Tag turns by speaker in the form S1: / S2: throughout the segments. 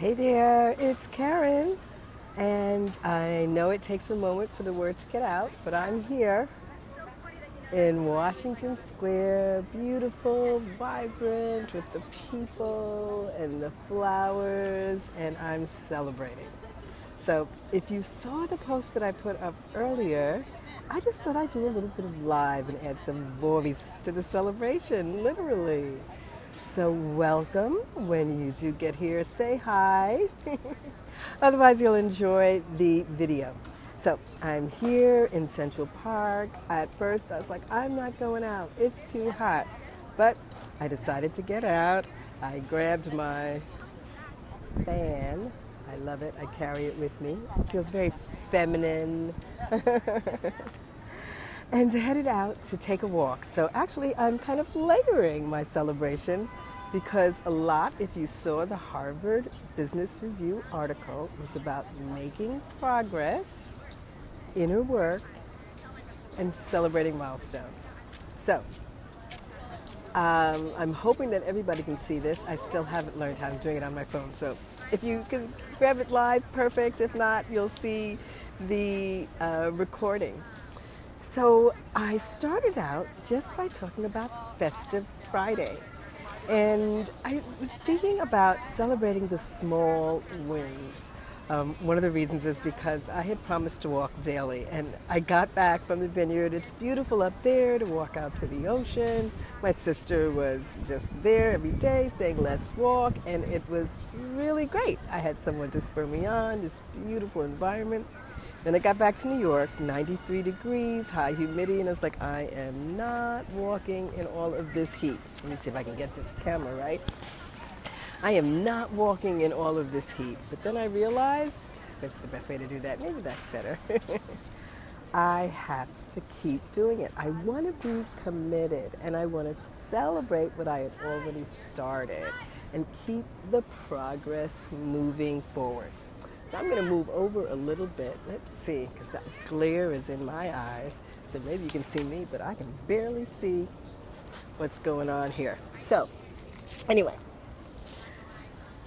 S1: Hey there, it's Karen. And I know it takes a moment for the word to get out, but I'm here in Washington Square, beautiful, vibrant, with the people and the flowers, and I'm celebrating. So if you saw the post that I put up earlier, I just thought I'd do a little bit of live and add some voice to the celebration, literally. So welcome. When you do get here, say hi. Otherwise, you'll enjoy the video. So I'm here in Central Park. At first, I was like, I'm not going out. It's too hot. But I decided to get out. I grabbed my fan. I love it. I carry it with me. It feels very feminine. And headed out to take a walk. So actually, I'm kind of layering my celebration because a lot, if you saw the Harvard Business Review article, was about making progress, inner work, and celebrating milestones. So I'm hoping that everybody can see this. I still haven't learned how to do it on my phone. So if you can grab it live, perfect. If not, you'll see the recording. So I started out just by talking about Festive Friday. And I was thinking about celebrating the small wins. One of the reasons is because I had promised to walk daily, and I got back from the vineyard. It's beautiful up there to walk out to the ocean. My sister was just there every day saying, let's walk, and it was really great. I had someone to spur me on, this beautiful environment. Then I got back to New York, 93 degrees, high humidity, and I was like, I am not walking in all of this heat. Let me see if I can get this camera right. I am not walking in all of this heat. But then I realized that's the best way to do that. Maybe that's better. I have to keep doing it. I want to be committed, and I want to celebrate what I had already started and keep the progress moving forward. So I'm going to move over a little bit. Let's see, because that glare is in my eyes. So maybe you can see me, but I can barely see what's going on here. So anyway,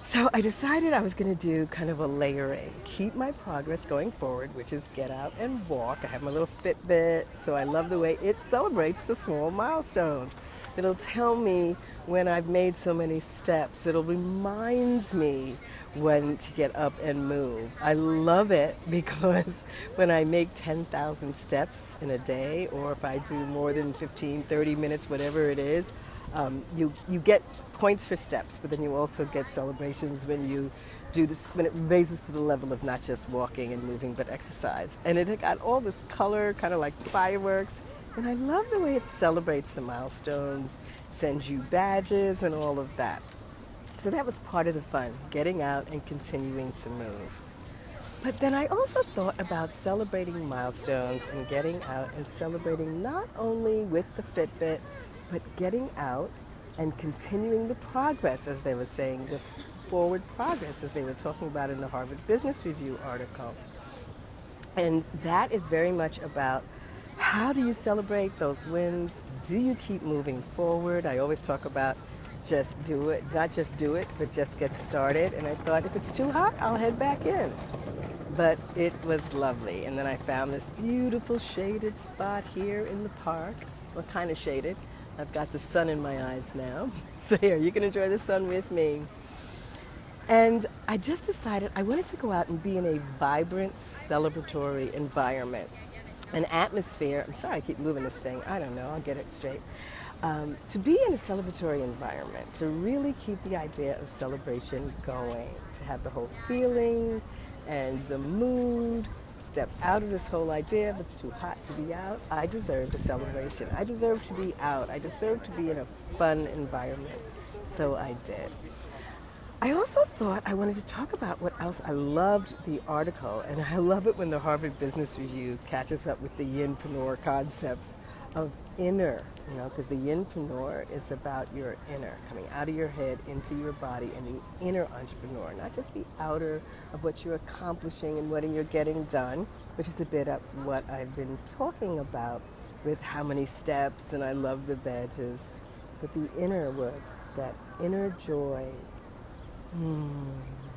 S1: so I decided I was going to do kind of a layering, keep my progress going forward, which is get out and walk. I have my little Fitbit, so I love the way it celebrates the small milestones. It'll tell me when I've made so many steps. It'll remind me when to get up and move. I love it because when I make 10,000 steps in a day, or if I do more than 15, 30 minutes, whatever it is, you get points for steps, but then you also get celebrations when you do this, when it raises to the level of not just walking and moving, but exercise. And it got all this color, kind of like fireworks. And I love the way it celebrates the milestones, sends you badges and all of that. So that was part of the fun, getting out and continuing to move. But then I also thought about celebrating milestones and getting out and celebrating not only with the Fitbit, but getting out and continuing the progress, as they were saying, the forward progress, as they were talking about in the Harvard Business Review article. And that is very much about how do you celebrate those wins? Do you keep moving forward? I always talk about just do it, not just do it, but just get started. And I thought if it's too hot, I'll head back in. But it was lovely. And then I found this beautiful shaded spot here in the park. Well, kind of shaded. I've got the sun in my eyes now. So here, you can enjoy the sun with me. And I just decided I wanted to go out and be in a vibrant, celebratory environment. An atmosphere, I'm sorry I keep moving this thing, I don't know, I'll get it straight. To be in a celebratory environment, to really keep the idea of celebration going, to have the whole feeling and the mood, step out of this whole idea if it's too hot to be out. I deserved a celebration. I deserved to be out. I deserved to be in a fun environment. So I did. I also thought I wanted to talk about what else. I loved the article, and I love it when the Harvard Business Review catches up with the yinpreneur concepts of inner, because the yinpreneur is about your inner, coming out of your head into your body, and the inner entrepreneur, not just the outer of what you're accomplishing and what you're getting done, which is a bit of what I've been talking about with how many steps, and I love the badges, but the inner work, that inner joy,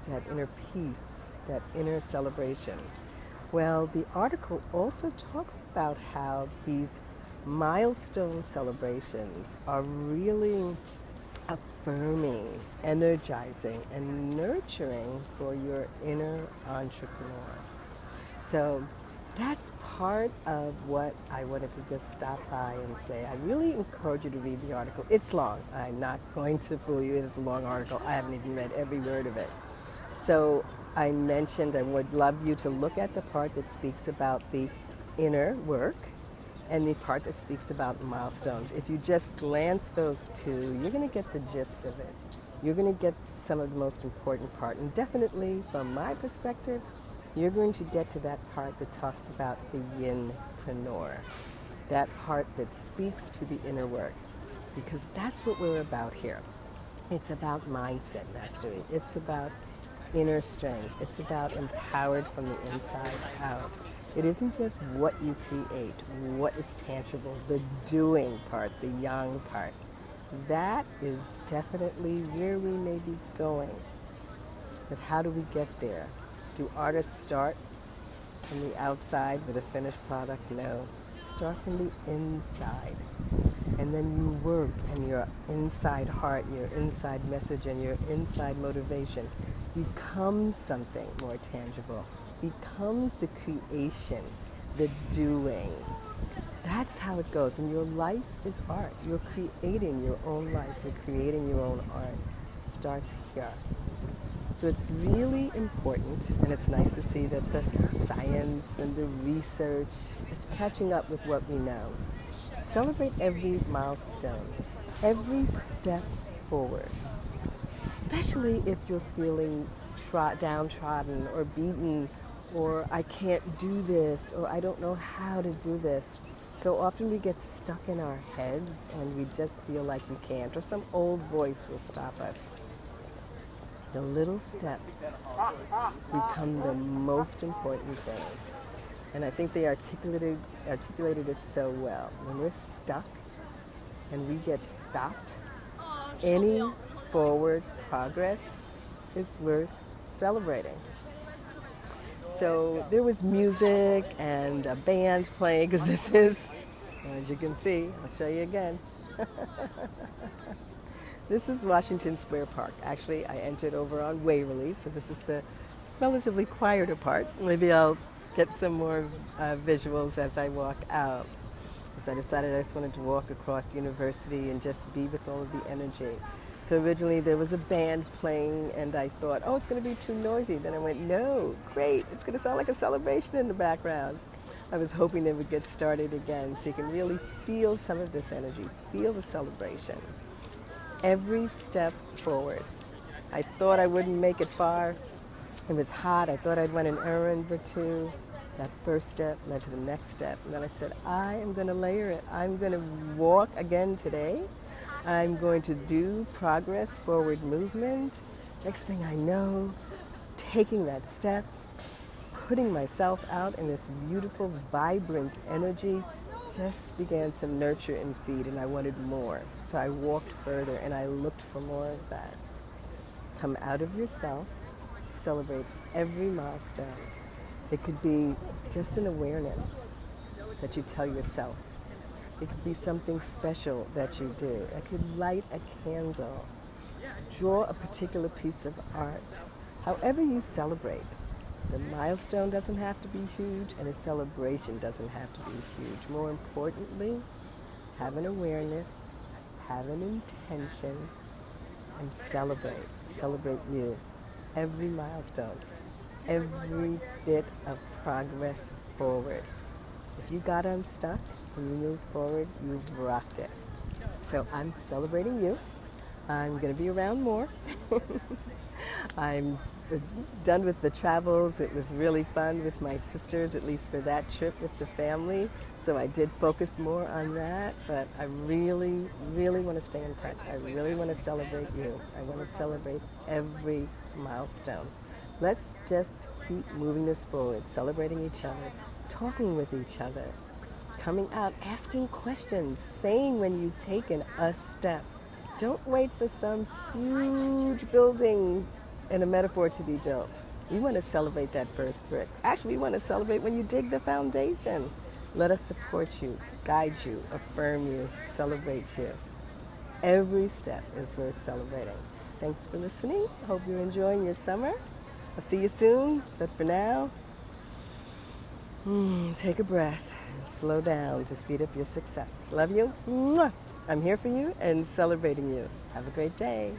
S1: that inner peace, that inner celebration? Well, the article also talks about how these milestone celebrations are really affirming, energizing, and nurturing for your inner entrepreneur. So that's part of what I wanted to just stop by and say. I really encourage you to read the article. It's long. I'm not going to fool you. It is a long article. I haven't even read every word of it. So I mentioned I would love you to look at the part that speaks about the inner work and the part that speaks about milestones. If you just glance those two, you're going to get the gist of it. You're going to get some of the most important part. And definitely, from my perspective, you're going to get to that part that talks about the yinpreneur, that part that speaks to the inner work, because that's what we're about here. It's about mindset mastery. It's about inner strength. It's about empowered from the inside out. It isn't just what you create, what is tangible, the doing part, the yang part. That is definitely where we may be going. But how do we get there? Do artists start from the outside with a finished product? No. Start from the inside. And then you work, and your inside heart, your inside message, and your inside motivation becomes something more tangible, becomes the creation, the doing. That's how it goes. And your life is art. You're creating your own life. You're creating your own art. It starts here. So it's really important, and it's nice to see that the science and the research is catching up with what we know. Celebrate every milestone, every step forward, especially if you're feeling downtrodden or beaten, or I can't do this, or I don't know how to do this. So often we get stuck in our heads and we just feel like we can't, or some old voice will stop us. The little steps become the most important thing. And I think they articulated it so well. When we're stuck and we get stopped, any forward progress is worth celebrating. So there was music and a band playing, because this is, as you can see, I'll show you again. This is Washington Square Park. Actually, I entered over on Waverly, so this is the relatively quieter part. Maybe I'll get some more visuals as I walk out. So I decided I just wanted to walk across the university and just be with all of the energy. So originally there was a band playing, and I thought, oh, it's going to be too noisy. Then I went, no, great, it's going to sound like a celebration in the background. I was hoping they would get started again so you can really feel some of this energy, feel the celebration. Every step forward. I thought I wouldn't make it far. It was hot. I thought I'd run an errand or two. That first step led to the next step. And then I said, I am going to layer it. I'm going to walk again today. I'm going to do progress, forward movement. Next thing I know, taking that step, putting myself out in this beautiful, vibrant energy just began to nurture and feed, and I wanted more. So I walked further and I looked for more of that. Come out of yourself, celebrate every milestone. It could be just an awareness that you tell yourself. It could be something special that you do. It could light a candle, draw a particular piece of art. However you celebrate, the milestone doesn't have to be huge, and the celebration doesn't have to be huge. More importantly, have an awareness, have an intention, and celebrate. Celebrate you. Every milestone, every bit of progress forward. If you got unstuck and you moved forward, you've rocked it. So I'm celebrating you. I'm going to be around more. I'm done with the travels. It was really fun with my sisters, at least for that trip with the family. So I did focus more on that, but I really, really want to stay in touch. I really want to celebrate you. I want to celebrate every milestone. Let's just keep moving this forward, celebrating each other, talking with each other, coming out, asking questions, saying when you've taken a step. Don't wait for some huge building and a metaphor to be built. We want to celebrate that first brick. Actually, we want to celebrate when you dig the foundation. Let us support you, guide you, affirm you, celebrate you. Every step is worth celebrating. Thanks for listening. Hope you're enjoying your summer. I'll see you soon, but for now, take a breath and slow down to speed up your success. Love you. Mwah. I'm here for you and celebrating you. Have a great day.